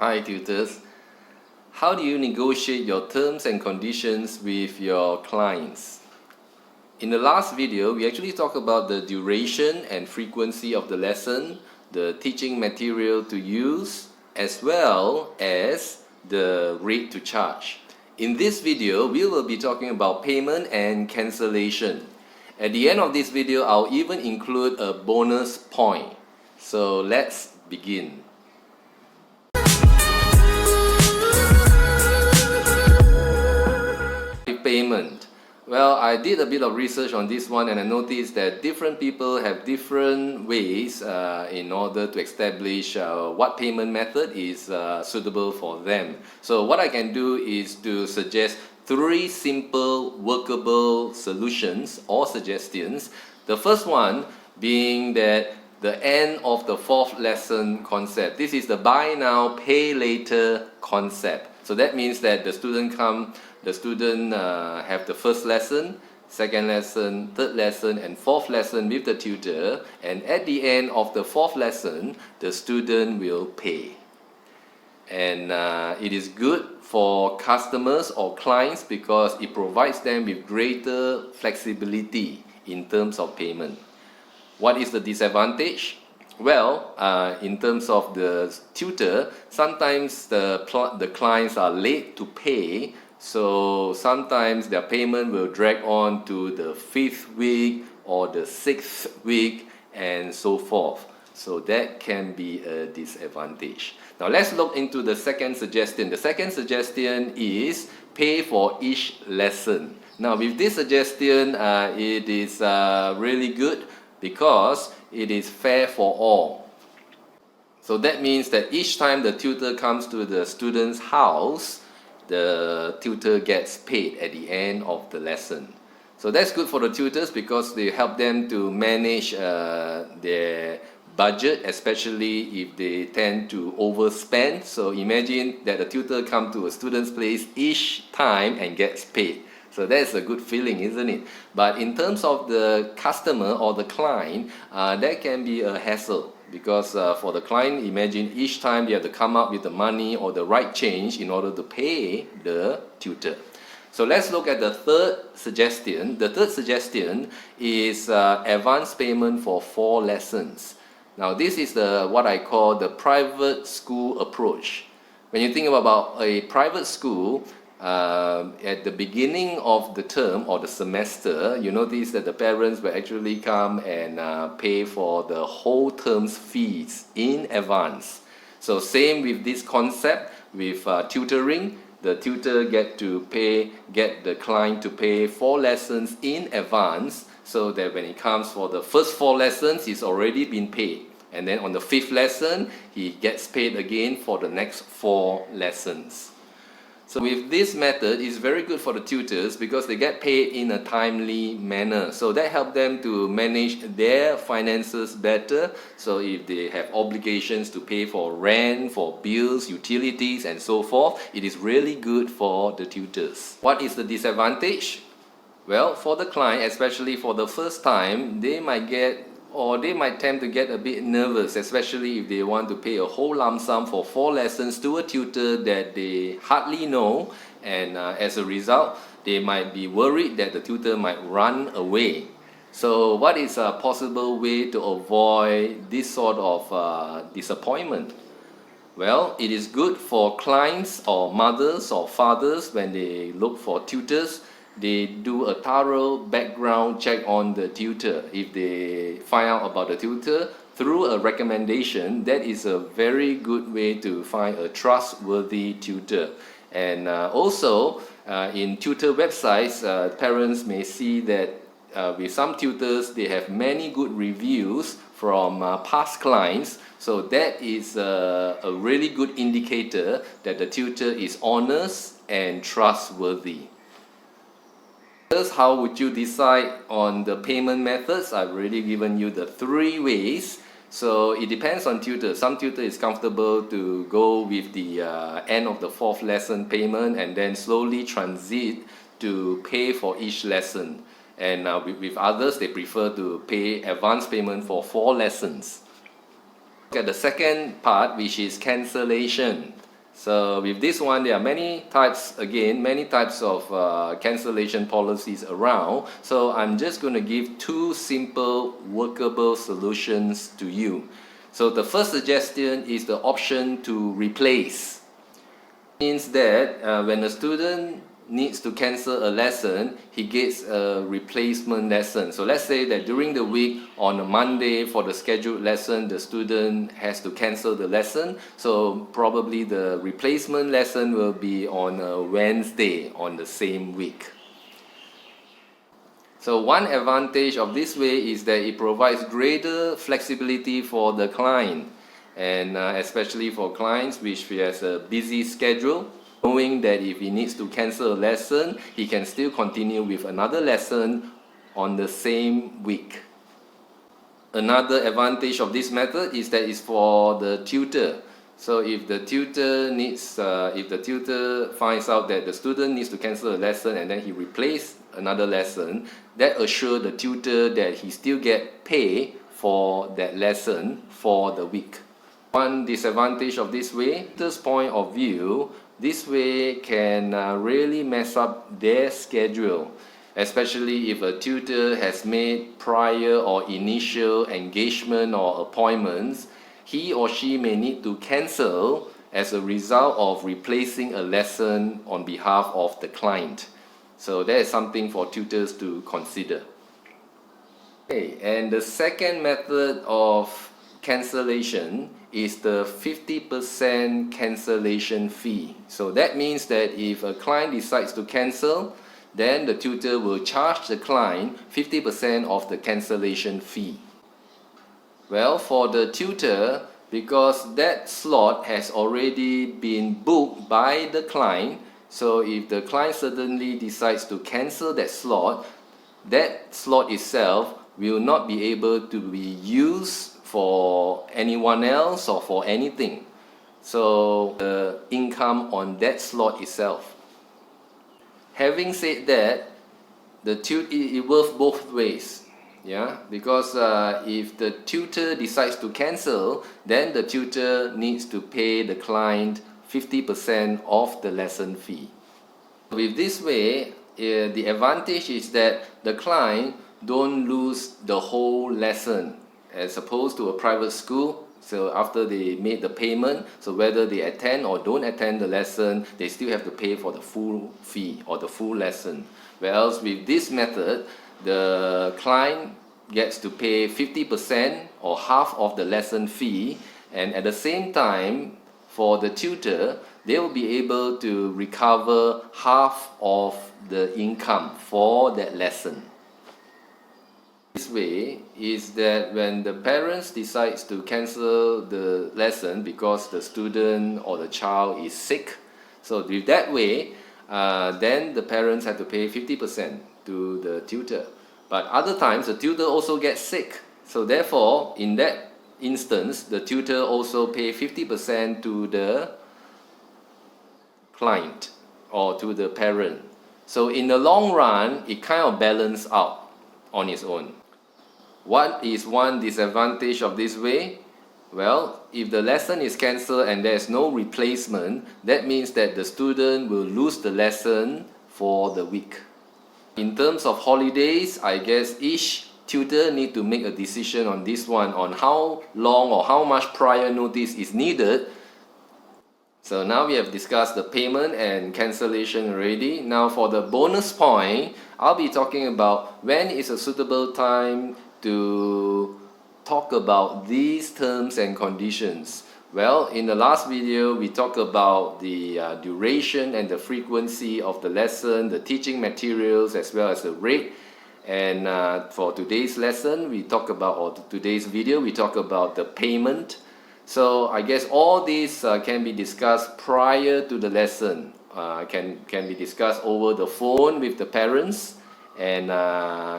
Hi tutors. How do you negotiate your terms and conditions with your clients? In the last video, we actually talked about the duration and frequency of the lesson, the teaching material to use, as well as the rate to charge. In this video, we will be talking about payment and cancellation. At the end of this video, I'll even include a bonus point. So let's begin. Payment. Well, I did a bit of research on this one and I noticed that different people have different ways in order to establish what payment method is suitable for them. So what I can do is to suggest 3 simple workable solutions or suggestions. The first one being that the end of the 4th lesson concept. This is the buy now, pay later concept. So that means that the student have the first lesson, second lesson, third lesson and 4th lesson with the tutor, and at the end of the 4th lesson the student will pay. And it is good for customers or clients because it provides them with greater flexibility in terms of payment. What is the disadvantage? Well, in terms of the tutor, sometimes the clients are late to pay, so sometimes their payment will drag on to the 5th week or the 6th week and so forth. So that can be a disadvantage. Now let's look into the second suggestion. The second suggestion is pay for each lesson. Now with this suggestion, it is really good because it is fair for all. So that means that each time the tutor comes to the student's house, the tutor gets paid at the end of the lesson. So that's good for the tutors because they help them to manage their budget, especially if they tend to overspend. So imagine that the tutor comes to a student's place each time and gets paid. So that's a good feeling, isn't it? But in terms of the customer or the client, that can be a hassle because for the client, imagine each time they have to come up with the money or the right change in order to pay the tutor. So let's look at the third suggestion. The third suggestion is advance payment for 4 lessons. Now this is what I call the private school approach. When you think about a private school, at the beginning of the term or the semester, you notice that the parents will actually come and pay for the whole term's fees in advance. So same with this concept with tutoring. The tutor get the client to pay 4 lessons in advance so that when it comes for the first 4 lessons, he's already been paid. And then on the 5th lesson, he gets paid again for the next 4 lessons. So with this method, it's very good for the tutors because they get paid in a timely manner. So that helps them to manage their finances better. So if they have obligations to pay for rent, for bills, utilities and so forth, it is really good for the tutors. What is the disadvantage? Well, for the client, especially for the first time, they might tend to get a bit nervous, especially if they want to pay a whole lump sum for 4 lessons to a tutor that they hardly know, and as a result, they might be worried that the tutor might run away. So what is a possible way to avoid this sort of disappointment? Well, it is good for clients or mothers or fathers when they look for tutors. They do a thorough background check on the tutor. If they find out about the tutor through a recommendation, that is a very good way to find a trustworthy tutor. And also, in tutor websites, parents may see that with some tutors, they have many good reviews from past clients. So that is a really good indicator that the tutor is honest and trustworthy. How would you decide on the payment methods? I've already given you the 3 ways. So it depends on tutor. Some tutor is comfortable to go with the end of the 4th lesson payment and then slowly transit to pay for each lesson. And with others, they prefer to pay advance payment for 4 lessons. Look at the second part, which is cancellation. So with this one, there are many types of cancellation policies around. So I'm just going to give two simple workable solutions to you. So the first suggestion is the option to replace. Means that when a student needs to cancel a lesson, he gets a replacement lesson. So let's say that during the week on a Monday for the scheduled lesson, the student has to cancel the lesson. So probably the replacement lesson will be on a Wednesday on the same week. So one advantage of this way is that it provides greater flexibility for the client, and especially for clients which has a busy schedule, knowing that if he needs to cancel a lesson, he can still continue with another lesson on the same week. Another advantage of this method is that it's for the tutor. So if the tutor finds out that the student needs to cancel a lesson and then he replaces another lesson, that assures the tutor that he still get pay for that lesson for the week. One disadvantage of this way, tutor's point of view, this way can really mess up their schedule, especially if a tutor has made prior or initial engagement or appointments. He or she may need to cancel as a result of replacing a lesson on behalf of the client. So that is something for tutors to consider. Okay, and the second method of cancellation is the 50% cancellation fee. So that means that if a client decides to cancel, then the tutor will charge the client 50% of the cancellation fee. Well, for the tutor, because that slot has already been booked by the client, so if the client suddenly decides to cancel that slot itself will not be able to be used for anyone else or for anything. So the income on that slot itself. Having said that, it works both ways. Yeah, because if the tutor decides to cancel, then the tutor needs to pay the client 50% of the lesson fee. With this way, the advantage is that the client don't lose the whole lesson, as opposed to a private school. So after they made the payment, so whether they attend or don't attend the lesson, they still have to pay for the full fee or the full lesson. Whereas with this method, the client gets to pay 50% or half of the lesson fee, and at the same time, for the tutor, they will be able to recover half of the income for that lesson. This way is that when the parents decides to cancel the lesson because the student or the child is sick, so with that way, then the parents have to pay 50% to the tutor. But other times the tutor also gets sick, so therefore in that instance the tutor also pay 50% to the client or to the parent. So in the long run, it kind of balances out on its own. What is one disadvantage of this way? Well, if the lesson is cancelled and there is no replacement, that means that the student will lose the lesson for the week. In terms of holidays, I guess each tutor need to make a decision on this one, on how long or how much prior notice is needed. So now we have discussed the payment and cancellation already. Now for the bonus point, I'll be talking about when is a suitable time to talk about these terms and conditions. Well, in the last video, we talked about the duration and the frequency of the lesson, the teaching materials, as well as the rate. And for today's lesson, today's video, we talk about the payment. So I guess all these can be discussed prior to the lesson. Can be discussed over the phone with the parents and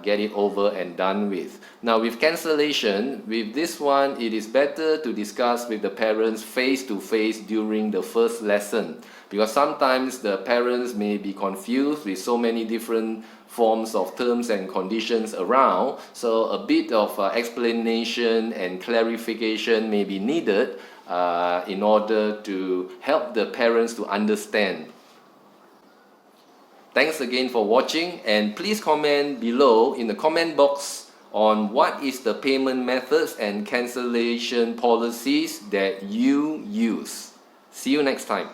get it over and done with. Now with cancellation, with this one, it is better to discuss with the parents face to face during the first lesson, because sometimes the parents may be confused with so many different forms of terms and conditions around, so a bit of explanation and clarification may be needed in order to help the parents to understand. Thanks again for watching, and please comment below in the comment box on what is the payment methods and cancellation policies that you use. See you next time.